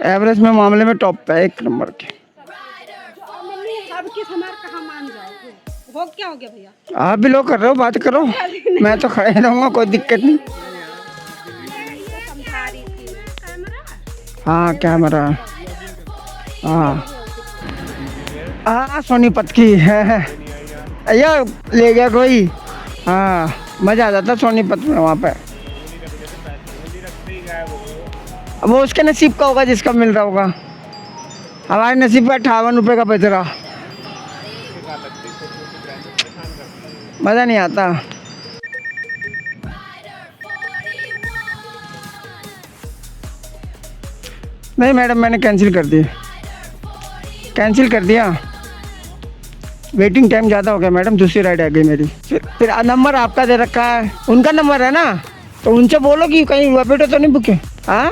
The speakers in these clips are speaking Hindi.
एवरेज में मामले में टॉप पे है, एक नंबर के। सबकी समार कहाँ मान जाओ, हो क्या हो गया भैया? आप भी लोग कर रहे हो, बात करो, मैं तो खड़े रहूँगा, कोई दिक्कत नहीं। समझा रही थी हाँ कैमरा, हाँ हाँ सोनीपत की है अयो, ले गया कोई। हाँ मज़ा आ जाता सोनीपत में वहाँ पे। वो उसके नसीब का होगा जिसका मिल रहा होगा। हमारे नसीब का 58 रुपये का बच रहा, मज़ा नहीं आता। नहीं मैडम मैंने कैंसिल कर दिया, कैंसिल कर दिया। वेटिंग टाइम ज़्यादा हो गया मैडम, दूसरी राइड आ गई मेरी। फिर नंबर आपका दे रखा है, उनका नंबर है ना, तो उनसे बोलो कि कहीं रैपिडो तो नहीं बुके। हाँ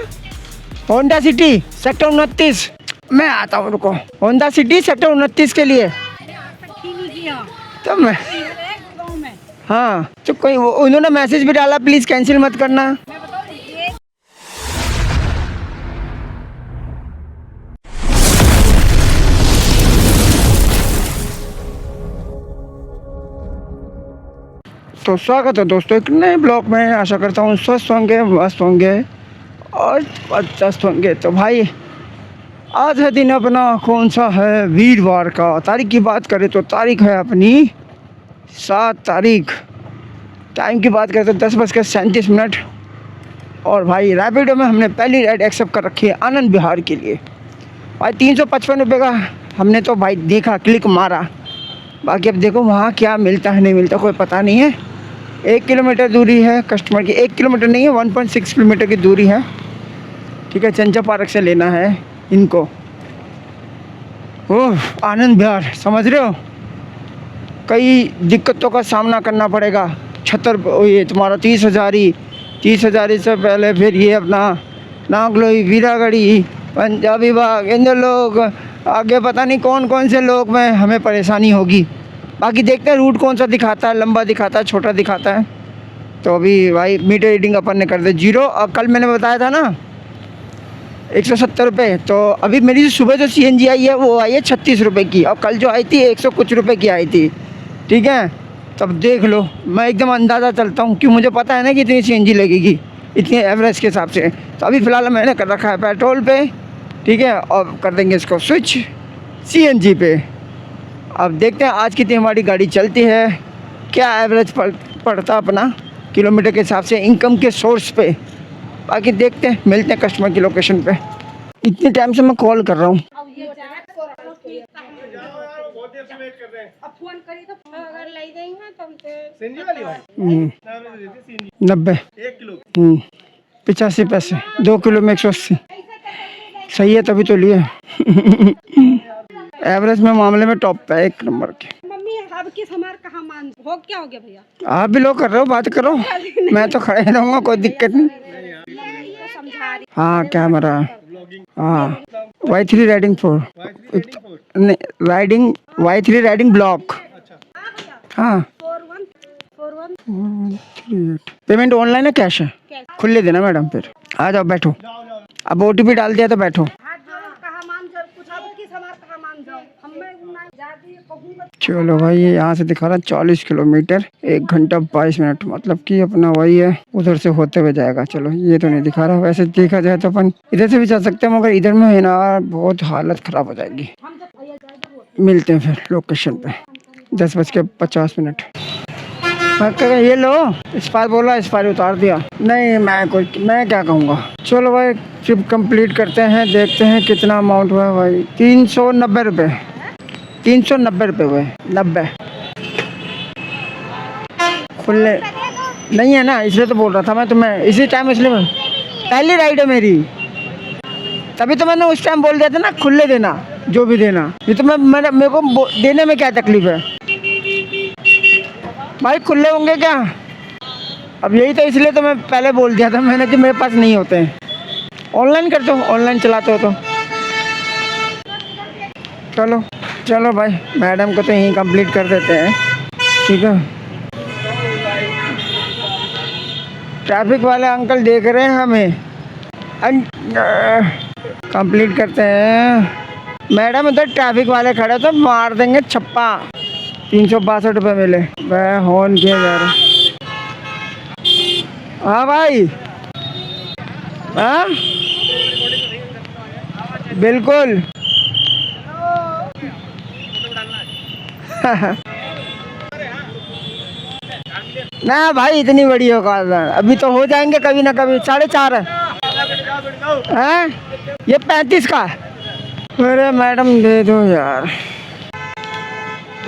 होंडा सिटी सेक्टर 29, मैं आता हूँ, रुको। होंडा सिटी सेक्टर 29 के लिए तो मैं, हाँ तो कोई उन्होंने मैसेज भी डाला, प्लीज़ कैंसिल मत करना। तो स्वागत है दोस्तों एक नए ब्लॉग में। आशा करता हूँ स्वस्थ होंगे, मस्त होंगे और जबरदस्त होंगे। तो भाई आज है दिन अपना कौन सा है, वीरवार का। तारीख की बात करें तो तारीख है अपनी 7 तारीख। टाइम की बात करें तो 10:37। और भाई रैपिडो में हमने पहली राइड एक्सेप्ट कर रखी है आनंद विहार के लिए। भाई 355 रुपये का हमने तो भाई देखा, क्लिक मारा। बाकी अब देखो वहाँ क्या मिलता है नहीं मिलता कोई पता नहीं है। 1 किलोमीटर दूरी है कस्टमर की, 1 किलोमीटर नहीं है 1.6 किलोमीटर की दूरी है। ठीक है, चंचा पार्क से लेना है इनको। ओह आनंद विहार, समझ रहे हो, कई दिक्कतों का सामना करना पड़ेगा। ये तुम्हारा 30,000 से पहले फिर ये अपना नागलोई, वीरागढ़ी, पंजाबी बाग, इन लोग आगे पता नहीं कौन कौन से लोग में हमें परेशानी होगी। बाकी देखते हैं रूट कौन सा दिखाता है, लंबा दिखाता है, छोटा दिखाता है। तो अभी भाई मीटर रीडिंग अपन ने कर दे 0। और कल मैंने बताया था ना 170 रुपये, तो अभी मेरी जो सुबह जो CNG आई है वो आई है 36 रुपये की, और कल जो आई थी 100 कुछ रुपये की आई थी। ठीक है, तब देख लो, मैं एकदम अंदाज़ा चलता हूँ क्योंकि मुझे पता है ना कि इतनी CNG लगेगी, इतनी एवरेज के हिसाब से। तो अभी फ़िलहाल मैंने कर रखा है पेट्रोल पे। ठीक है, और कर देंगे इसको स्विच CNG पे। अब देखते हैं आज कितनी हमारी गाड़ी चलती है, क्या एवरेज पड़ता अपना किलोमीटर के हिसाब से, इनकम के सोर्स पे। बाकी देखते हैं, मिलते हैं कस्टमर की लोकेशन पे। इतने टाइम से मैं कॉल कर रहा हूँ। अब फोन करी तो अगर ले देंगे तो हमसे 90 1 किलो 85 पैसे, 2 किलो में 180। सही है तभी तो लिए। एवरेज में मामले में टॉप पे है, एक नंबर के। मम्मी सबकी समार कहाँ मान, हो क्या हो गया भैया? आप भी लोग कर रहे हो, बात करो, मैं तो खड़े रहूँगा, कोई दिक्कत नहीं। समझा रही हाँ कैमरा, हाँ Y3 राइडिंग 4 नहीं राइडिंग Y3 राइडिंग ब्लॉक। हाँ 4138। पेमेंट ऑनलाइन है कैश है? खुले देना मैडम, फिर आ जाओ बैठो। अब OTP डाल दिया तो बैठो। कहाँ मान जाओ, कुछ सबकी समार कहाँ मान जाओ, हमें ना जाती कहूँगा। चलो भाई ये यहाँ से दिखा रहा 40 किलोमीटर 1 घंटा 22 मिनट, मतलब कि अपना वही है, उधर से होते हुए जाएगा। चलो ये तो नहीं दिखा रहा, वैसे देखा जाए तो अपन इधर से भी जा सकते हैं, मगर इधर में है ना बहुत हालत ख़राब हो जाएगी। मिलते हैं फिर लोकेशन पे 10:50। ये लो एक्सपायर बोला, एक्सपायर उतार दिया। नहीं मैं क्या कहूँगा। चलो भाई ट्रिप कंप्लीट करते हैं, देखते हैं कितना अमाउंट हुआ भाई। 390 रुपये, 390 रुपये हुए, 90 खुले नहीं है ना, इसलिए तो बोल रहा था मैं तुम्हें इसी टाइम, इसलिए मैं पहली राइड है मेरी, तभी तो मैंने उस टाइम बोल दिया था ना खुले देना जो भी देना। ये तो मेरे को देने में क्या तकलीफ है भाई, खुले होंगे क्या? अब यही तो, इसलिए तो मैं पहले बोल दिया था मैंने कि मेरे पास नहीं होते हैं। ऑनलाइन कर दो, ऑनलाइन चलाते हो तो। चलो चलो भाई मैडम को तो यहीं कंप्लीट कर देते हैं। ठीक है, ट्रैफिक वाले अंकल देख रहे हैं हमें। कंप्लीट करते हैं। मैडम उधर ट्रैफिक वाले खड़े तो मार देंगे छप्पा। 362 रुपये मिले। वह हॉर्न किया जा रहा। हाँ भाई, हाँ बिल्कुल। ना भाई इतनी बड़ी औकात है, अभी तो हो जाएंगे कभी ना कभी। 4.5 है ये 35 का। अरे मैडम दे दो यार,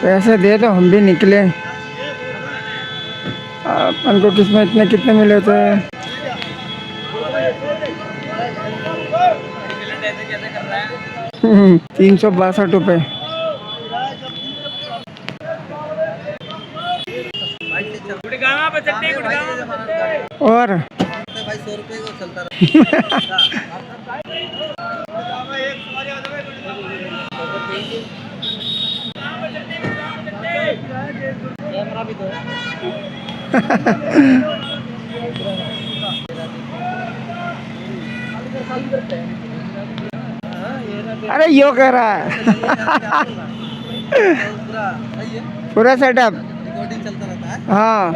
पैसे दे दो, हम भी निकले। अपन को किसमें इतने कितने मिले थे? 362 रुपये। और भाई 100 रुपए को चलता रहा। कैमरा भी तो अरे यो कह रहा है। पूरा सेटअप रिकॉर्डिंग चलता रहता है। हाँ,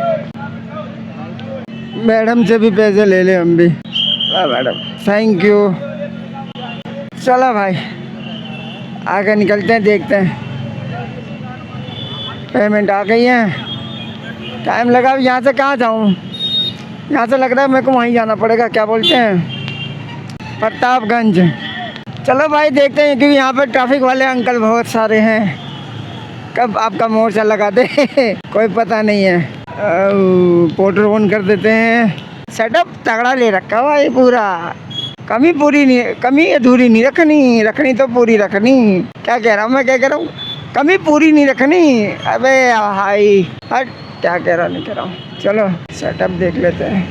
मैडम से भी पैसे ले ले हम भी। हाँ मैडम, थैंक यू। चलो भाई आगे निकलते हैं, देखते हैं। पेमेंट आ गई है। टाइम लगा, अब यहाँ से कहाँ जाऊँ? यहाँ से लग रहा है मेरे को वहीं जाना पड़ेगा, क्या बोलते हैं, प्रतापगंज। चलो भाई देखते हैं, क्योंकि यहाँ पर ट्रैफिक वाले अंकल बहुत सारे हैं। कब आपका मोर्चा लगा दे कोई पता नहीं है। पोर्टर ऑन कर देते हैं। सेटअप तगड़ा ले रखा हुआ ये पूरा। कमी पूरी नहीं, कमी अधूरी नहीं रखनी, रखनी तो पूरी रखनी। क्या कह रहा हूँ मैं, क्या कह रहा हूँ, कमी पूरी नहीं रखनी। अबे भाई हट, क्या कह रहा नहीं कह रहा हूँ। चलो सेटअप देख लेते हैं,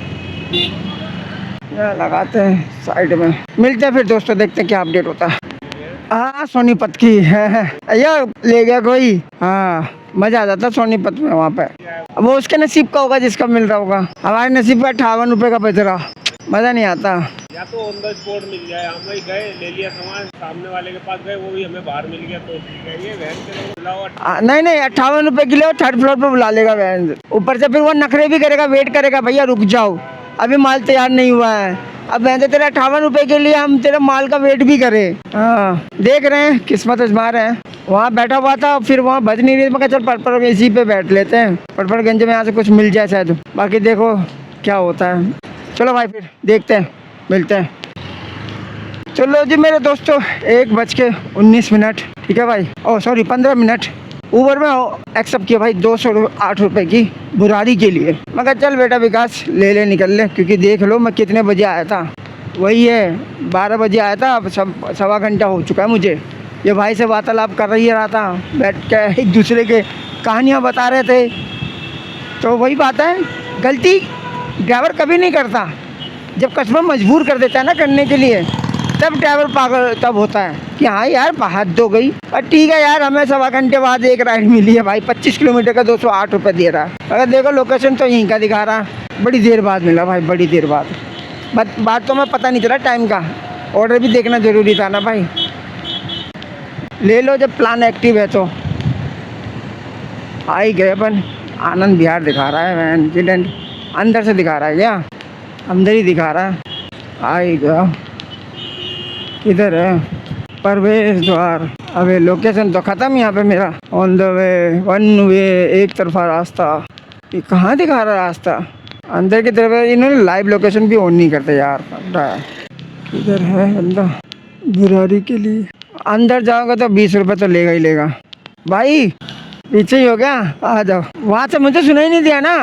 लगाते हैं साइड में। मिलते हैं फिर दोस्तों, देखते हैं क्या अपडेट होता है। हाँ सोनीपत की है अयो, ले गया कोई। हाँ मजा आ जाता सोनीपत में वहाँ पे। अब वो उसके नसीब का होगा जिसका मिल रहा होगा। हमारे नसीब का 58 रुपये का बच रहा, मज़ा नहीं आता। या तो ऑन द स्पॉट मिल जाए, हम वही गए ले लिया सामान, सामने वाले के पास गए, वो भी हमें बाहर मिल गया। तो ये वैन के लोग बुलाओ। नहीं 58 रुपये किलो, 3rd फ्लोर पे बुला लेगा वैन। ऊपर से फिर वो नखरे भी करेगा, वेट करेगा, भैया रुक जाओ अभी माल तैयार नहीं हुआ है। अब वैसे तेरा 58 रुपये के लिए हम तेरे माल का वेट भी करें। हाँ देख रहे हैं, किस्मत आजमा रहे हैं। वहाँ बैठा हुआ था, फिर वहाँ बज नहीं रही, मैं कहा चल पटपर इसी पे बैठ लेते हैं, पटपरगंज में यहाँ से कुछ मिल जाए शायद। बाकी देखो क्या होता है। चलो भाई फिर देखते हैं, मिलते हैं। चलो जी मेरे दोस्तों, 1:19, ठीक है भाई। ओ सॉरी 15 मिनट। ऊबर में एक्सेप्ट किया भाई 208 रुपये की बुरारी के लिए। मैं कहा चल बेटा विकास ले निकल ले, क्योंकि देख लो मैं कितने बजे आया था, वही है 12 बजे आया था। अब 1.25 घंटा हो चुका है मुझे। ये भाई से वार्तालाप कर रहा था, बैठ के एक दूसरे के कहानियाँ बता रहे थे। तो वही बात है, गलती ड्राइवर कभी नहीं करता, जब कस्टमर मजबूर कर देता है ना करने के लिए, तब ड्राइवर पागल तब होता है कि हाँ यार हद हो गई। और ठीक है यार, हमें 1.25 घंटे बाद एक राइड मिली है भाई, 25 किलोमीटर का 208 रुपये दे रहा है। अगर देखो लोकेशन तो यहीं का दिखा रहा, बड़ी देर बाद मिला भाई, बड़ी देर बाद। बात तो मैं पता नहीं चला टाइम का, ऑर्डर भी देखना ज़रूरी था ना भाई। ले लो जब प्लान एक्टिव है तो। आ ही गए अपन, आनंद विहार दिखा रहा है इंसिडेंट, अंदर से दिखा रहा है क्या, अंदर ही दिखा रहा है। आ ही गया, इधर है प्रवेश द्वार। अबे लोकेशन तो ख़त्म यहाँ पे मेरा। On the way, one way, एक तरफा रास्ता। ये कहाँ दिखा रहा है रास्ता, अंदर की तरफ है। इन्होंने लाइव लोकेशन भी ऑन नहीं करते यार। इधर है बंदा बुरारी के लिए। अंदर जाओगे तो 20 रुपये तो लेगा ही लेगा भाई। पीछे ही हो गया, आ जाओ। वहाँ से मुझे सुनाई नहीं दिया ना,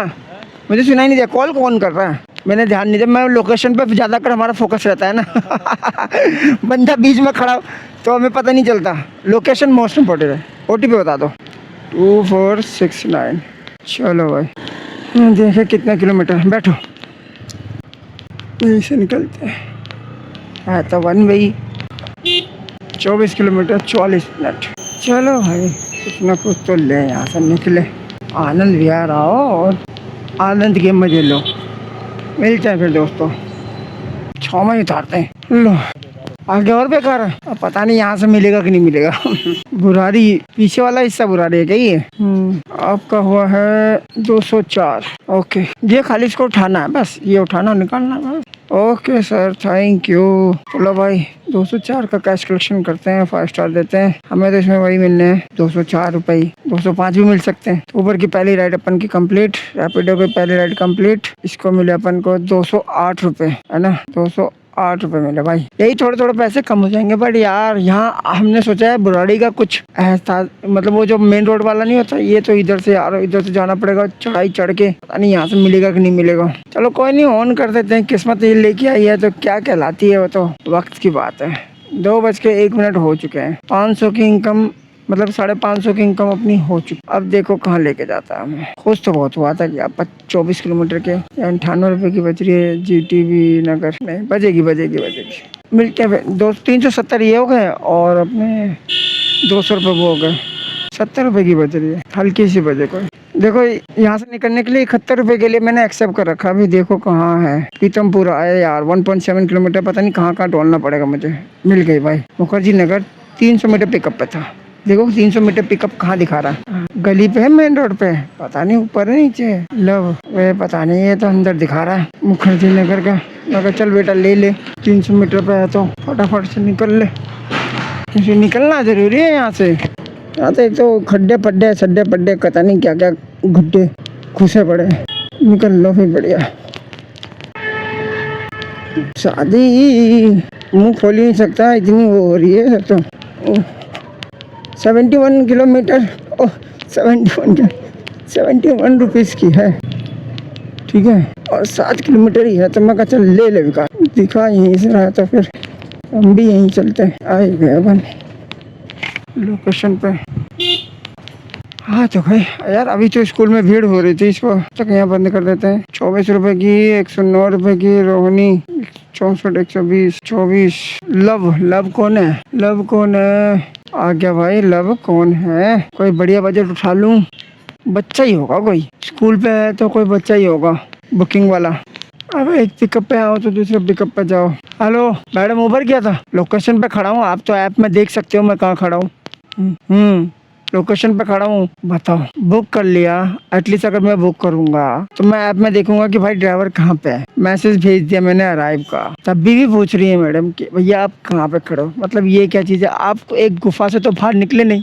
मुझे सुनाई नहीं दिया। कॉल कौन कर रहा है, मैंने ध्यान नहीं दिया। मैं लोकेशन पे ज़्यादातर हमारा फोकस रहता है ना बंदा बीच में खड़ा तो हमें पता नहीं चलता। लोकेशन मोस्ट इम्पोर्टेंट है। OTP बता दो 2469। चलो भाई देखे कितना किलोमीटर, बैठो यहीं से निकलते हैं। तो 1 वे 24 किलोमीटर 40 मिनट। चलो भाई कुछ ना कुछ तो ले, यहाँ से निकले, आनंद विहार आओ और आनंद के मजे लो। मिलते हैं फिर दोस्तों, 6 में उतारते हैं। लो आगे और बेकार है, अब पता नहीं यहाँ से मिलेगा कि नहीं मिलेगा। बुराड़ी पीछे वाला हिस्सा बुराड़ी है क्या ये? आपका हुआ है 204। ओके, ये खाली इसको उठाना है बस, ये उठाना निकालना है बस। Okay sir, thank you. चलो भाई 204 का कैश कलेक्शन करते हैं, 5 स्टार देते हैं। हमें तो इसमें वही मिलने हैं 204 रुपये, 205 भी मिल सकते हैं। ऊपर की पहली राइड अपन की कंप्लीट, रैपिडो की पहली राइड कंप्लीट। इसको मिले अपन को 208 रुपये, है ना, 208 रुपये मिले भाई। यही थोड़े थोड़े पैसे कम हो जाएंगे, बट यार यहाँ हमने सोचा है बुराड़ी का कुछ एहसास, मतलब वो जो मेन रोड वाला नहीं होता, ये तो इधर से यार इधर से जाना पड़ेगा, चढ़ाई चढ़ के, पता नहीं यहाँ से मिलेगा कि नहीं मिलेगा। चलो कोई नहीं, ऑन कर देते हैं, किस्मत ये लेके आई है तो क्या कहलाती है, वो तो वक्त की बात है। 2:01 हो चुके हैं, 500 की इनकम, मतलब 550 की इनकम अपनी हो चुकी। अब देखो कहाँ लेके जाता है हमें। खुश तो बहुत हुआ था कि आप 24 किलोमीटर के 98 रुपये की बच रही है GTV नगर, नहीं बजेगी। मिलते हैं 370 ये हो गए, और अपने 200 रुपये वो हो गए, 70 रुपये की बच रही है, हल्की सी बजे कोई। देखो यहाँ से निकलने के लिए 71 रुपये के लिए मैंने एक्सेप्ट कर रखा। अभी देखो कहाँ है, पीतमपुरा आया यार, 1.7 किलोमीटर, पता नहीं कहाँ डोलना पड़ेगा मुझे। मिल गई भाई, मुखर्जी नगर 300 मीटर पिकअप पे था। देखो 300 मीटर पिकअप कहाँ दिखा रहा है, गली पे है, मेन रोड पे, पता नहीं ऊपर है नीचे है, लव वे पता नहीं, ये तो अंदर दिखा रहा है मुखर्जी नगर का। मगर चल बेटा ले ले, 300 मीटर पे है तो फटाफट से निकल ले, क्योंकि निकलना जरूरी है यहाँ से। यहाँ तो एक तो खड्डे पड्डे सड्डे पड्डे पता नहीं क्या क्या गुड्डे घुसे पड़े, निकल लो फिर बढ़िया। शादी मुँह खोल ही नहीं सकता, इतनी वो हो रही है सब तो। 71 किलोमीटर, 71 रुपीज़ की है, ठीक है, और 7 किलोमीटर ही है, तो मैं कहा चल ले ले विकास, दिखा यहीं से रहा तो फिर हम भी यहीं चलते हैं। आए गए अपन लोकेशन पे। हाँ तो भाई यार अभी तो स्कूल में भीड़ हो रही थी, इसको तक यहाँ बंद कर देते हैं। 24 रुपये की, 109 रुपये की रोहिणी, 64, 120, 24। लव कौन है? लव कौन है? आ गया भाई, लव कौन है? कोई बढ़िया बजट उठा लूं, बच्चा ही होगा कोई, स्कूल पे है तो कोई बच्चा ही होगा बुकिंग वाला। अब एक पिकअप पे आओ तो दूसरे पिकअप पे जाओ। हेलो मैडम, ऊबर किया था, लोकेशन पे खड़ा हूँ, आप तो ऐप में देख सकते हो मैं कहाँ खड़ा हूँ। लोकेशन पे खड़ा हूँ, बताओ बुक कर लिया। एटलीस्ट अगर मैं बुक करूंगा तो मैं ऐप में देखूंगा कि भाई ड्राइवर कहाँ पे है, मैसेज भेज दिया मैंने अराइव का, तब भी पूछ रही है मैडम कि भैया आप कहाँ पे खड़े हो। मतलब ये क्या चीज़ है, आप एक गुफा से तो बाहर निकले नहीं,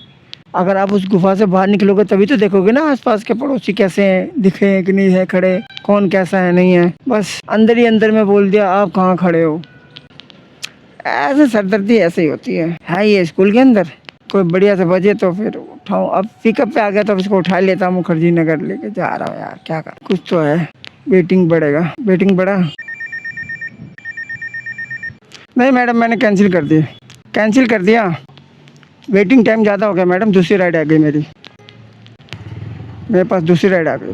अगर आप उस गुफा से बाहर निकलोगे तभी तो देखोगे ना आसपास के पड़ोसी कैसे हैं, दिखे हैं कि नहीं है खड़े, कौन कैसा है नहीं है। बस अंदर ही अंदर में बोल दिया आप कहाँ खड़े हो। ऐसे सरदर्दी ऐसे ही होती है ये स्कूल के अंदर। कोई बढ़िया से बजे तो फिर उठाऊँ। अब पिकअप पे आ गया तो इसको उठा लेता हूँ, मुखर्जी नगर लेके जा रहा हूँ यार, क्या कर, कुछ तो है। वेटिंग बढ़ेगा, वेटिंग बढ़ा नहीं मैडम, मैंने कैंसिल कर दिया, वेटिंग टाइम ज़्यादा हो गया मैडम, दूसरी राइड आ गई मेरे पास दूसरी राइड आ गई।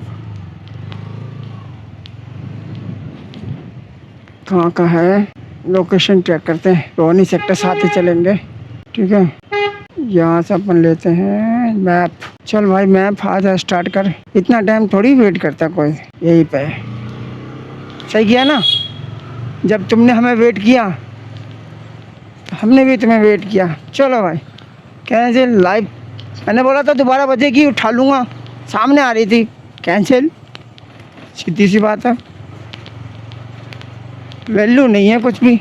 कहाँ का है, लोकेशन चेक करते हैं, रोहिणी सेक्टर 7 ही चलेंगे, ठीक है। यहाँ से अपन लेते हैं मैप। चल भाई मैप आ जा, स्टार्ट कर, इतना टाइम थोड़ी वेट करता कोई, यहीं पे सही किया ना। जब तुमने हमें वेट किया हमने भी तुम्हें वेट किया। चलो भाई कैंसिल, लाइव मैंने बोला था दोबारा बजेगी उठा लूँगा, सामने आ रही थी, कैंसिल, सीधी सी बात है, वैल्यू नहीं है कुछ भी।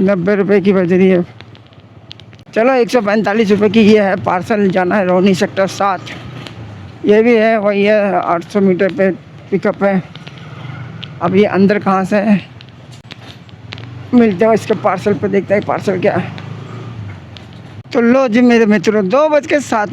90 रुपये की बज रही है। चलो 145 रुपये की ये है, पार्सल जाना है रोहिणी सेक्टर 7, ये भी है वही है, 800 मीटर पे पिकअप है। अब ये अंदर कहाँ से है, मिलते हैं इसके पार्सल पे, देखते हैं पार्सल क्या है। तो लो जी मेरे मित्रों, 2:07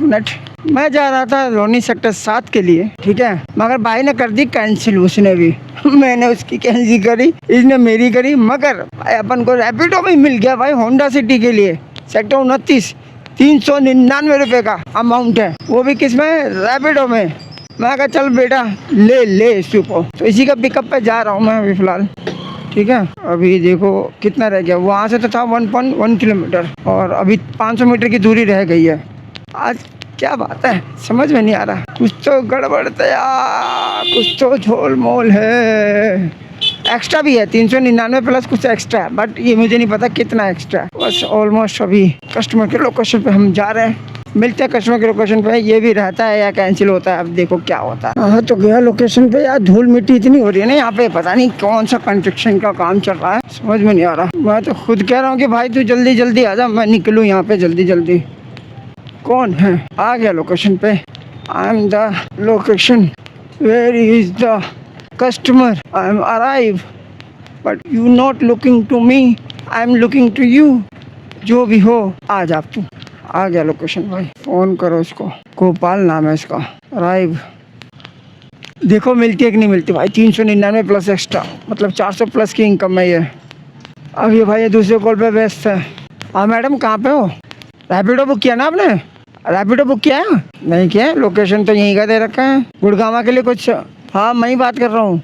मैं जा रहा था रोहिणी सेक्टर 7 के लिए, ठीक है, मगर भाई ने कर दी कैंसिल, उसने भी मैंने उसकी कैंसिल करी, इसने मेरी करी, मगर भाई अपन को रैपिडो में मिल गया भाई, होंडा सिटी के लिए सेक्टर 29, 399 रुपये का अमाउंट है, वो भी किस में, रैपिडो में। मैं कहा चल बेटा ले इसको, तो इसी का पिकअप पे जा रहा हूँ मैं अभी फ़िलहाल, ठीक है। अभी देखो कितना रह गया, वहाँ से तो था 1.1 किलोमीटर और अभी 500 मीटर की दूरी रह गई है। आज क्या बात है समझ में नहीं आ रहा, कुछ तो गड़बड़ तैयार, कुछ तो झोल मोल है। एक्स्ट्रा भी है 399 प्लस कुछ एक्स्ट्रा है, बट ये मुझे नहीं पता कितना एक्स्ट्रा है। बस ऑलमोस्ट अभी कस्टमर के लोकेशन पे हम जा रहे हैं, मिलते हैं कस्टमर के लोकेशन पे। ये भी रहता है या कैंसिल होता है, अब देखो क्या होता है। हाँ तो गया लोकेशन पे, यार धूल मिट्टी इतनी हो रही है ना यहाँ पे, पता नहीं कौन सा कंस्ट्रक्शन का काम चल रहा है, समझ में नहीं आ रहा। मैं तो खुद कह रहा हूँ कि भाई तू जल्दी जल्दी आ जा, मैं निकलूँ यहाँ पे जल्दी जल्दी। कौन है? आ गया लोकेशन पे। I am the location, where is the customer, I am arrive but you not looking to me, I am looking to you. जो भी हो आ जा तू। आ गया लोकेशन भाई, फ़ोन करो इसको, गोपाल नाम है इसका, अराइव। देखो मिलती है कि नहीं मिलती भाई। 399 प्लस एक्स्ट्रा, मतलब 400 प्लस की इनकम है ये। अब ये भाई ये दूसरे कॉल पे व्यस्त है। हाँ मैडम कहाँ पे हो? रैपिडो बुक किया ना आपने? रैपिडो बुक किया है? नहीं किया? लोकेशन तो यहीं का दे रखा है, गुड़गांव के लिए कुछ। हाँ मैं ही बात कर रहा हूँ।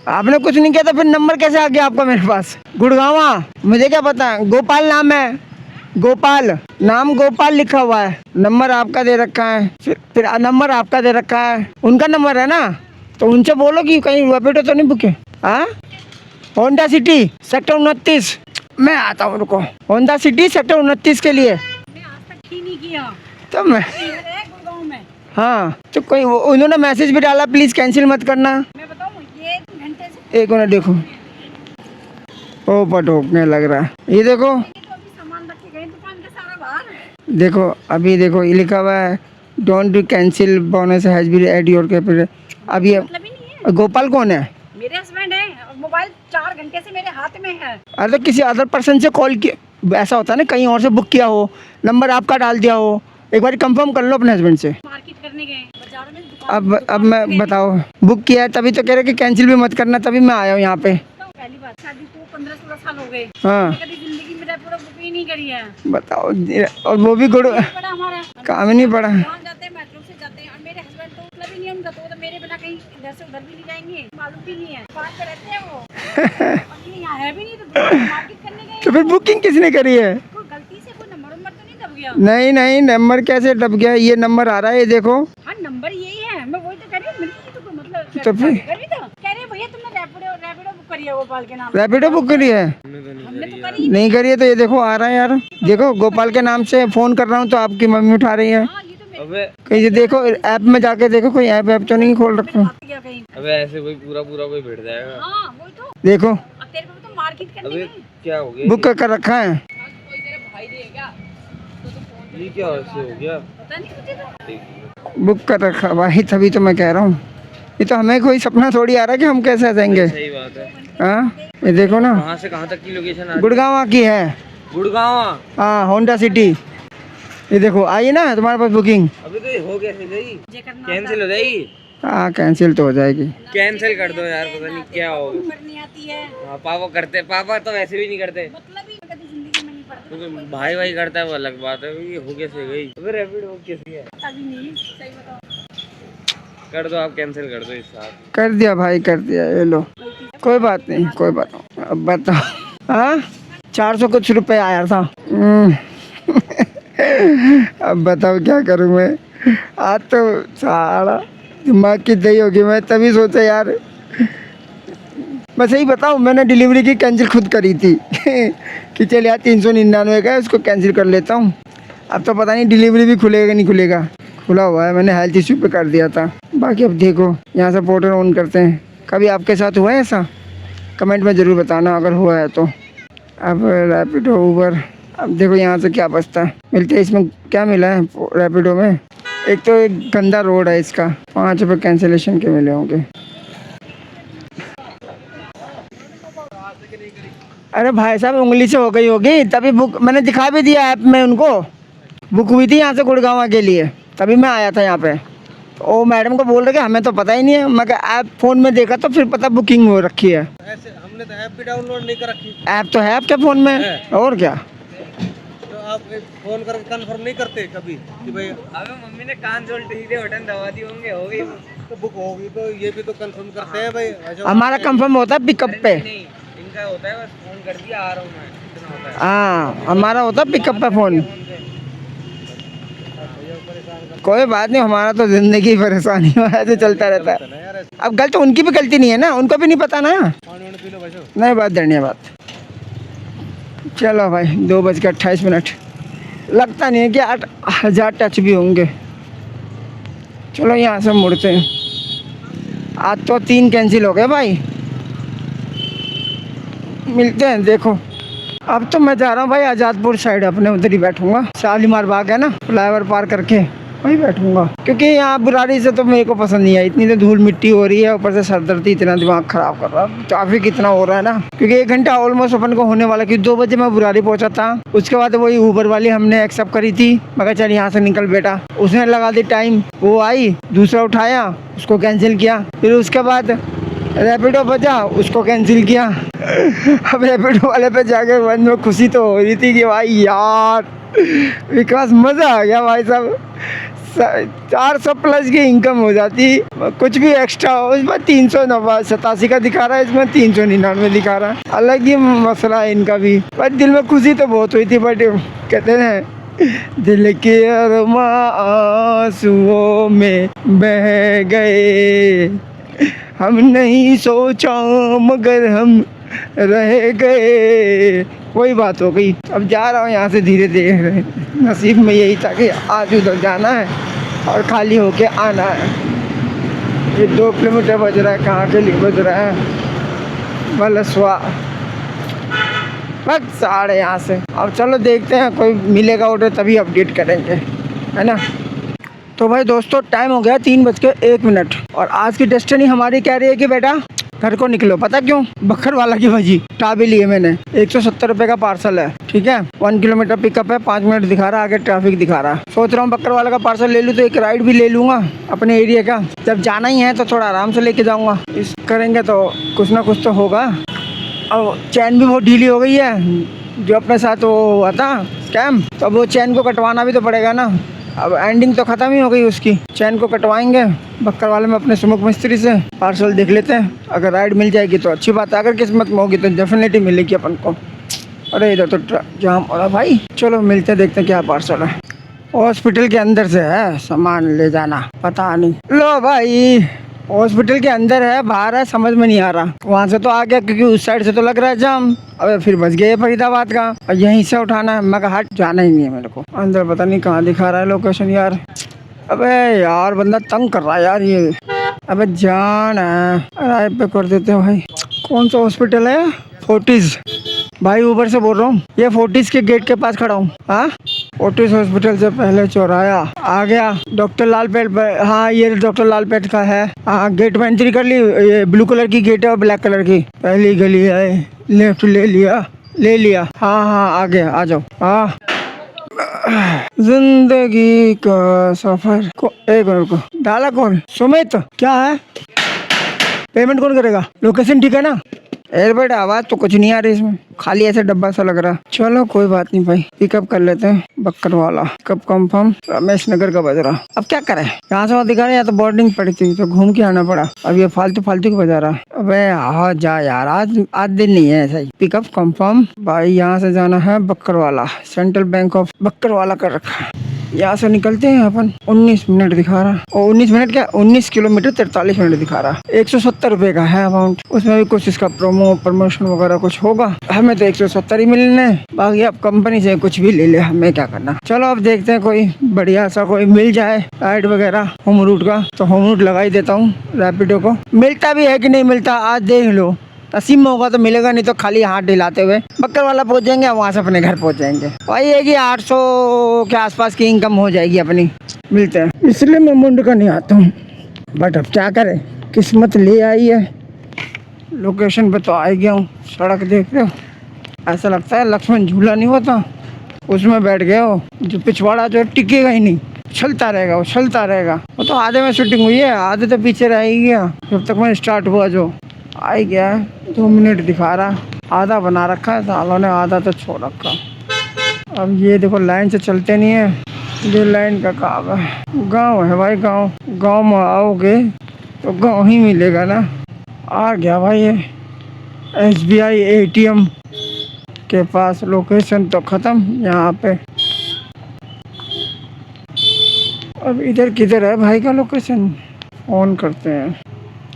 आपने कुछ नहीं किया तो फिर नंबर कैसे आ गया आपका मेरे पास? गुड़गांव, मुझे क्या पता, गोपाल नाम है, गोपाल नाम, गोपाल लिखा हुआ है, नंबर आपका दे रखा है। फिर नंबर आपका दे रखा है, उनका नंबर है ना, तो उनसे बोलो कि कहीं रैपिडो तो नहीं बुक है। हाँ होंडा सिटी सेक्टर 29, मैं आता हूँ, रुको। होंडा सिटी सेक्टर 29 के लिए। मैं आज तक ही नहीं किया तो मैं गुड़गांव में। हाँ तो कोई उन्होंने मैसेज भी डाला, प्लीज़ कैंसिल मत करना। मैं बताऊँ ये घंटे से एक मिनट देखो, ओ पटोकने लग रहा है, ये देखो तो अभी सामान रख के गए दुकान के सारा बाहर। देखो अभी देखो ये लिखा हुआ है, don't cancel bonus has been add your capital. अब ये मतलब ही नहीं है। गोपाल कौन है? मेरे हस्बैंड है, और मोबाइल 4 घंटे से मेरे हाथ में है। अरे तो किसी अदर पर्सन से कॉल किया, ऐसा होता है ना, कहीं और से बुक किया हो, नंबर आपका डाल दिया हो, एक बार कंफर्म कर लो अपने हस्बैंड से। मार्केट करने गए बाजार में, अब मैं बताओ, बुक किया है तभी तो कह रहे कि कैंसिल भी मत करना, तभी मैं आया हूँ यहाँ पे। पहली बात, शादी को 15-16 साल हो गए, हाँ कभी जिंदगी में रैपिडो बुक ही नहीं करी है। बताओ, और वो भी गुड़ बड़ा हमारा काम ही नहीं पड़ा। वहाँ जाते हैं, मेट्रो से जाते हैं, और मेरे हस्बैंड तो मतलब ही नहीं उनका, तो मेरे बिना कहीं इधर से उधर भी नहीं जाएंगे, मालूम भी नहीं है, बात पे रहते हैं वो। और ये यहाँ है भी नहीं, तो मार्केट करने गए। तो फिर बुकिंग किसने करी है? कोई गलती से कोई नंबर तो नहीं दब गया? नहीं नहीं, नंबर कैसे दब गया? ये नंबर आ रहा है, ये देखो। हाँ नंबर यही है, मैं वही तो कह रही हूँ, मिलती तो मतलब तो फिर कह रहे भैया तुमने रैपिडो बुक करी है गोपाल के नाम। रैपिडो बुक करी है? हमने तो करी नहीं करी है तो ये देखो आ रहा है यार, देखो गोपाल के नाम से फोन कर रहा हूँ तो आपकी मम्मी उठा रही है। हाँ, ये तो मेरे कहीं से देखो ऐप में जाके देखो, कोई ऐप तो नहीं खोल रखा। हाथ गया कहीं। अबे ऐसे वही पूरा पूरा कोई बैठ जाएगा। हाँ वही तो, देखो अब तेरे को तो मार्केट करने अबे गए। क्या हो गया? बुक कर रखा है। कोई तेरे भाई देगा तो फोन ये क्या ऐसे हो गया? पता नहीं तुझे तो। बुक कर रखा भाई, तभी तो मैं कह रहा हूँ, ये तो हमें कोई सपना थोड़ी आ रहा है कि हम कैसे आ जाएंगे। सही बात है। हाँ ये देखो ना, कहाँ से कहाँ तक की लोकेशन आ रही है? गुड़गांव की है। गुड़गांव। हाँ होंडा सिटी, ये देखो आई ना तुम्हारे पास बुकिंग। अभी तो ये हो कैसे गई? जे करना कैंसिल हो जाएगी? हाँ कैंसिल तो हो जाएगी। कैंसिल कर दो यार, पता नहीं क्या होगा। करनी आती है, हाँ, पापा करते, पापा तो वैसे भी नहीं करते, मतलब ही कभी जिंदगी में नहीं पड़ता। क्योंकि भाई भाई करता है वो अलग बात है। ये हो कैसे गई? अबे रैपिड बुक कैसी है? अभी नहीं, सही बताओ। कर दो आप, कैंसिल कर दो इस साथ। कर दिया भाई कर दिया, ये लो, कोई बात नहीं कोई बात नहीं। अब बताओ, हाँ 400 कुछ रुपए आया था। अब बताओ क्या करूँ मैं, आज तो सारा दिमाग की दही होगी। मैं तभी सोचा यार, मैं सही बताऊँ, मैंने डिलीवरी की कैंसिल खुद करी थी कि चल यार 399 का उसको कैंसिल कर लेता हूँ। अब तो पता नहीं डिलीवरी भी खुलेगा नहीं खुलेगा। खुला हुआ है, मैंने हेल्थ इशू पे कर दिया था। बाकी अब देखो यहाँ से पोर्टल ऑन करते हैं। कभी आपके साथ हुआ है ऐसा? कमेंट में ज़रूर बताना अगर हुआ है तो। अब रैपिडो ऊबर, अब देखो यहाँ से क्या बचता है। मिलते हैं, इसमें क्या मिला है रैपिडो में? एक तो एक गंदा रोड है इसका, 5 रुपये कैंसिलेशन के मिले होंगे। अरे भाई साहब उंगली से हो गई होगी, तभी बुक मैंने दिखा भी दिया ऐप में, उनको बुक हुई थी यहाँ से गुड़गांव के लिए, तभी मैं आया था यहाँ पे। तो वो मैडम को बोल रहे कि हमें तो पता ही नहीं है। मैं ऐप फ़ोन में देखा तो फिर पता बुकिंग हो रखी है। ऐसे हमने तो ऐप भी डाउनलोड नहीं कर रखी। ऐप तो है आपके फ़ोन में, और क्या। तो आप फोन करके कंफर्म नहीं करते कभी कि भाई अबे मम्मी ने कान जोड़ सीधे बटन दबा दिए होंगे, हो गई तो बुक होगी, तो ये भी तो कंफर्म करते हैं भाई। हमारा कंफर्म होता है पिकअप पे। नहीं, इनका होता है बस फोन कर दिया आ रहा हूँ मैं, इतना होता है। हाँ हमारा होता है पिकअप पे फ़ोन। कोई बात नहीं, हमारा तो ज़िंदगी परेशानी ऐसे चलता रहता है। अब गलत उनकी भी गलती नहीं है ना, उनको भी नहीं पता ना। पानी वानी पी लो भाई साहब। नहीं बात धन्यवाद। चलो भाई 2:28 लगता नहीं है कि 8,000 टच भी होंगे। चलो यहाँ से मुड़ते हैं। आज तो 3 कैंसिल हो गए भाई। मिलते हैं देखो। अब तो मैं जा रहा हूँ भाई आज़ादपुर साइड, अपने उधर ही बैठूंगा। शालीमार बाग है ना, फ्लाईओवर पार करके वहीं बैठूंगा, क्योंकि यहाँ बुराड़ी से तो मेरे को पसंद नहीं है। इतनी तो धूल मिट्टी हो रही है, ऊपर से सरदर्दी इतना दिमाग खराब कर रहा है। ट्रैफिक इतना हो रहा है ना, क्योंकि 1 घंटा ऑलमोस्ट अपन को होने वाला। क्योंकि 2 बजे मैं बुराड़ी पहुंचा था। उसके बाद वही ऊबर वाली हमने एक्सेप्ट करी थी। मैं कहा चल यहाँ से निकल बेटा, उसने लगा दी टाइम। वो आई, दूसरा उठाया, उसको कैंसिल किया। फिर उसके बाद रैपिडो बजा, उसको कैंसिल किया। अब रैपिडो वाले पे जाके मन में खुशी तो हो रही थी कि भाई यार विकास मज़ा आ गया भाई साहब। 400+ की इनकम हो जाती, कुछ भी एक्स्ट्रा हो। इसमें 387 का दिखा रहा है, इसमें 399 दिखा रहा है। अलग ही मसला है इनका भी। बट दिल में खुशी तो बहुत हुई थी। बट कहते हैं दिल के अरमा आंसुओं में बह गए, हम नहीं सोचा मगर हम रह गए। वही बात हो गई। अब जा रहा हूँ यहाँ से धीरे धीरे। नसीब में यही था कि आज उधर जाना है और खाली होके आना है। ये 2 किलोमीटर बज रहा है, कहाँ के लिए बज रहा है? बलसवा बस 8:30 यहाँ से। अब चलो देखते हैं, कोई मिलेगा ऑर्डर तभी अपडेट करेंगे, है ना। तो भाई दोस्तों टाइम हो गया 3:01 और आज की डेस्टिनी हमारी कह रही है कि बेटा घर को निकलो। पता क्यों? बक्खरवाला की भजी टाबी ली है मैंने। 170 रुपये का पार्सल है, ठीक है। 1 किलोमीटर पिकअप है, 5 मिनट दिखा रहा है, आगे ट्रैफिक दिखा रहा है। सोच रहा हूँ बक्खरवाला का पार्सल ले लूँ तो एक राइड भी ले लूँगा अपने एरिया का। जब जाना ही है तो थोड़ा आराम से लेके जाऊँगा। इस करेंगे तो कुछ ना कुछ तो होगा। और चैन भी बहुत ढीली हो गई है, जो अपने साथ वो हुआ था स्कैम, तो अब वो चैन को कटवाना भी तो पड़ेगा ना। अब एंडिंग तो ख़त्म ही हो गई उसकी, चैन को कटवाएंगे बक्करवाले में अपने सुमुख मिस्त्री से। पार्सल देख लेते हैं, अगर राइड मिल जाएगी तो अच्छी बात है, अगर किस्मत में होगी तो डेफिनेटली मिलेगी अपन को। अरे इधर तो जाम हो रहा भाई। चलो मिलते हैं, देखते हैं क्या पार्सल है। हॉस्पिटल के अंदर से है सामान ले जाना, पता नहीं। लो भाई हॉस्पिटल के अंदर है बाहर है समझ में नहीं आ रहा। वहाँ से तो आ गया क्योंकि उस साइड से तो लग रहा है जाम। अबे फिर बच गए फरीदाबाद का और यहीं से उठाना है। मैं कहा हट, जाना ही नहीं है मेरे को। अंदर पता नहीं कहाँ दिखा रहा है लोकेशन यार। अबे यार बंदा तंग कर रहा है यार ये। अबे जान है, राय पे कर देते हैं भाई। कौन सा हॉस्पिटल है? फोर्टिस भाई, ऊबर से बोल रहा हूँ। ये फोर्टिस के गेट के पास खड़ा हूँ। हाँ फोर्टिस हॉस्पिटल से पहले चौराया आ गया। डॉक्टर लालपेट, हाँ ये डॉक्टर लालपेट का है। हाँ गेट में एंट्री कर ली। ये ब्लू कलर की गेट है और ब्लैक कलर की। पहली गली है, लेफ्ट ले लिया। हाँ हाँ आ गया, आ जाओ। हाँ जिंदगी का सफर को एक मिनट को डाला कौन? सुमित क्या है? पेमेंट कौन करेगा? लोकेशन ठीक है ना? एयरबड आवाज तो कुछ नहीं आ रही इसमें, खाली ऐसे डब्बा सा लग रहा। चलो कोई बात नहीं भाई, पिकअप कर लेते हैं बक्करवाला। कब कंफर्म? रमेश नगर का बज रहा। अब क्या करें, यहाँ से वहाँ दिखा रहे, या तो बोर्डिंग पड़ी थी तो घूम के आना पड़ा। अब ये फालतू की बजा रहा। अबे हाँ जा यार, आज दिन नहीं है ऐसा ही। पिकअप कंफर्म भाई, यहाँ से जाना है Bakkarwala. Central bank of Bakkarwala कर रखा। यहाँ से निकलते हैं अपन। 19 मिनट दिखा रहा। और 19 मिनट क्या, 19 किलोमीटर 43 मिनट दिखा रहा। 170 रुपये का है अमाउंट। उसमें भी कुछ इसका प्रमोशन वगैरह कुछ होगा। हमें तो 170 ही मिलने, बाकी अब कंपनी से कुछ भी ले ले, हमें क्या करना। चलो अब देखते हैं कोई बढ़िया सा कोई मिल जाए राइड वगैरह होम रूट का, तो होम रूट लगा ही देता हूँ रैपिडो को। मिलता भी है कि नहीं मिलता आज देख लो। नसीब में होगा तो मिलेगा, नहीं तो खाली हाथ हिलाते हुए बक्करवाला पहुंच जाएंगे, वहाँ से अपने घर पहुंच जाएंगे। वही है कि 800 के आसपास की इनकम हो जाएगी अपनी। मिलते हैं, इसलिए मैं मुंड का नहीं आता हूँ। बट अब क्या करें, किस्मत ले आई है। लोकेशन पे तो आ गया हूँ। सड़क देख रहे हो, ऐसा लगता है लक्ष्मण झूला नहीं होता उसमें बैठ गए हो, जो पिछवाड़ा जो टिकेगा ही नहीं, चलता रहेगा। वो तो आधे में शूटिंग हुई है, आधे तो पीछे रह ही गया। जब तक मैं स्टार्ट हुआ जो आ ही गया है। 2 मिनट दिखा रहा, आधा बना रखा है सालों ने, आधा तो छोड़ रखा। अब ये देखो लाइन से चलते नहीं है, ये लाइन का काम है। गांव है भाई, गांव में आओगे तो गांव ही मिलेगा ना। आ गया भाई ये SBI ATM के पास। लोकेशन तो ख़त्म यहाँ पे। अब इधर किधर है भाई का लोकेशन? ऑन करते हैं।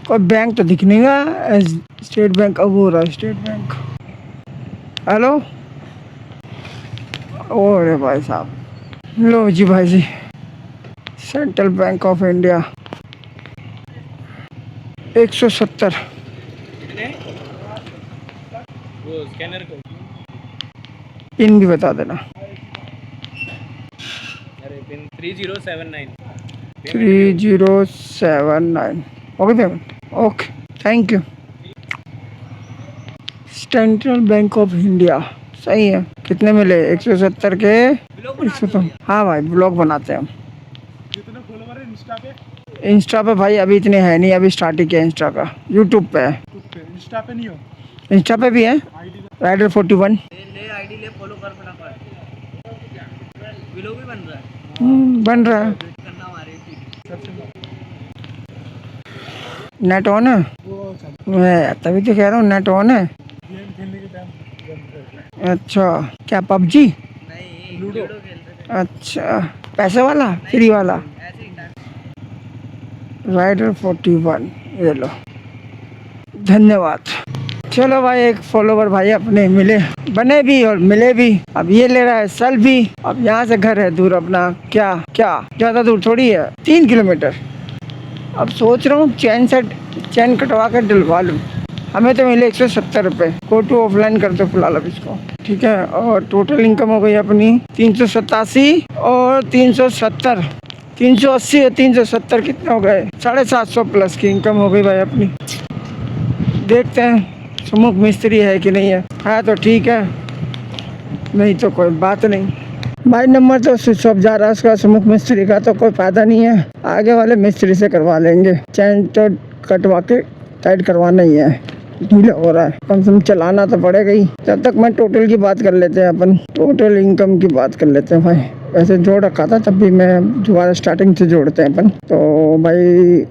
कोई बैंक तो दिख नहीं रहा। स्टेट बैंक, अब हो रहा है स्टेट बैंक। हेलो, ओरे भाई साहब, लो जी भाई जी, सेंट्रल बैंक ऑफ इंडिया 170। वो स्कैनर को पिन भी बता देना। अरे pin 3079 3079। Okay payment, okay, thank you. Central bank of India, सही है। कितने मिले? 170 के 100। हाँ भाई, ब्लॉग बनाते हैं हम। कितने फॉलोवर है इंस्टा पे? इंस्टा पे भाई अभी इतने हैं नहीं, अभी स्टार्ट ही किया इंस्टा का। यूट्यूब पे है, इंस्टा पे नहीं हो? इंस्टा पे भी है। राइडर 41 ले आईडी ले, फॉलो कर फटाफट। व्लॉग भी बन रहा है। बन रहा है। करना हमारे नेट ऑन है? मैं तभी तो कह रहा हूँ नेट ऑन है। गेम खेलने के टाइम अच्छा, क्या पबजी? नहीं, लूडो खेलते थे अच्छा, पैसे वाला, फ्री वाला? ऐसे ही टाइम। राइडर 41, ये लो, धन्यवाद। चलो भाई, एक फॉलोवर भाई अपने मिले, बने भी और मिले भी। अब ये ले रहा है सेल्फी। अब यहाँ से घर है दूर अपना, क्या ज़्यादा दूर थोड़ी है, 3 किलोमीटर। अब सोच रहा हूँ चैन कटवा कर डलवा लूँ। हमें तो मिले 170 रुपये। गो टू ऑफलाइन कर दो फिलहाल अब इसको, ठीक है। और टोटल इनकम हो गई अपनी 387 और 370, 380 और 370 कितने हो गए? 750 प्लस की इनकम हो गई भाई अपनी। देखते हैं सुमुख मिस्त्री है कि नहीं है तो ठीक है, नहीं तो कोई बात नहीं। भाई नंबर तो स्विच ऑफ जा रहा है उसका, सुमुख मिस्त्री का, तो कोई फायदा नहीं है। आगे वाले मिस्त्री से करवा लेंगे। चैन तो कटवा के टाइट करवाना ही है, ढीला हो रहा है। कम से कम चलाना तो पड़ेगा ही। तब तक मैं टोटल की बात कर लेते हैं अपन, टोटल इनकम की बात कर लेते हैं भाई। वैसे जोड़ रखा था तब भी, मैं दोबारा स्टार्टिंग से जोड़ते हैं अपन। तो भाई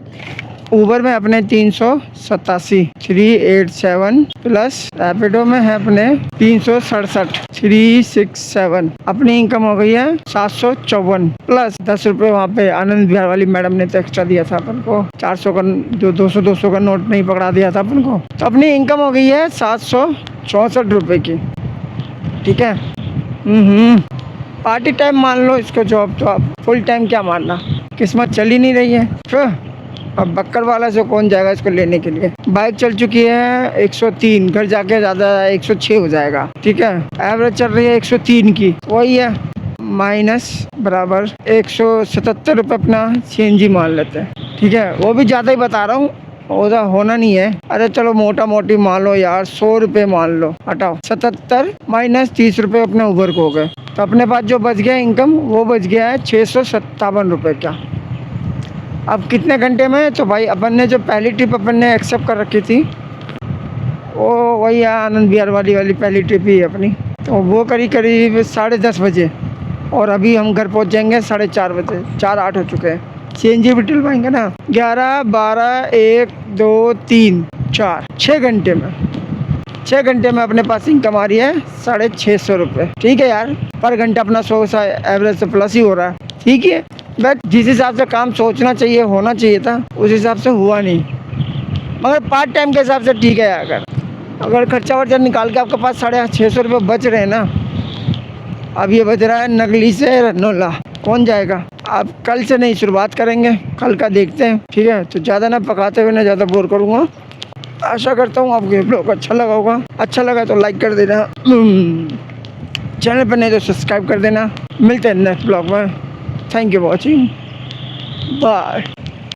ऊबर में अपने 387 387 प्लस रैपिडो में है अपने 367 367। अपनी इनकम हो गई है 754 प्लस 10 रुपये वहाँ पे आनंद विहार वाली मैडम ने तो एक्स्ट्रा दिया था अपन को। 400 का जो 200 का नोट नहीं पकड़ा दिया था अपन को। तो अपनी इनकम हो गई है 764 रुपये की, ठीक है। पार्टी टाइम मान लो इसको जॉब, तो आप फुल टाइम क्या मानना, किस्मत चल ही नहीं रही है। अब बक्कर वाला से कौन जाएगा इसको लेने के लिए। बाइक चल चुकी है 103, घर जाके ज़्यादा 106 हो जाएगा, ठीक है। एवरेज चल रही है 103 की, वही है माइनस बराबर 177 रुपये अपना CNG मान लेते हैं, ठीक है। वो भी ज़्यादा ही बता रहा हूँ, ओदा होना नहीं है। अरे चलो मोटा मोटी मान लो यार, 100 रुपये मान लो, हटाओ 77 माइनस 30 रुपये अपने ऊबर को हो गए। तो अपने पास जो बच गया इनकम, वो बच गया है 657 रुपये का। अब कितने घंटे में? तो भाई अपन ने जो पहली ट्रिप अपन ने एक्सेप्ट कर रखी थी, वो वही आनंद विहार वाली पहली ट्रिप ही है अपनी। तो वो करीब 10:30 बजे, और अभी हम घर पहुंच जाएंगे 4:30 बजे। 4:08 हो चुके हैं। CNG भी डलवाएंगे ना। 11 12 1 2 3 4 6 घंटे में, 6 घंटे में अपने पास इनकम आ रही है 650 रुपये, ठीक है यार। पर घंटा अपना 100 सा एवरेज से प्लस ही हो रहा है, ठीक है। बट जिस हिसाब से काम सोचना चाहिए, होना चाहिए था, उस हिसाब से हुआ नहीं। मगर पार्ट टाइम के हिसाब से ठीक है। अगर खर्चा वर्चा निकाल के आपके पास 650 रुपये बच रहे हैं ना। अब ये बच रहा है नगली से रनौला, कौन जाएगा? आप कल से नहीं, शुरुआत करेंगे, कल का देखते हैं, ठीक है। तो ज़्यादा ना पकाते हुए ना ज़्यादा बोर करूँगा। आशा करता हूँ आपको ये ब्लॉग अच्छा लगा होगा। अच्छा लगा तो लाइक कर देना, चैनल पर नहीं तो सब्सक्राइब कर देना। मिलते हैं नेक्स्ट ब्लॉग में। Thank you watching, bye.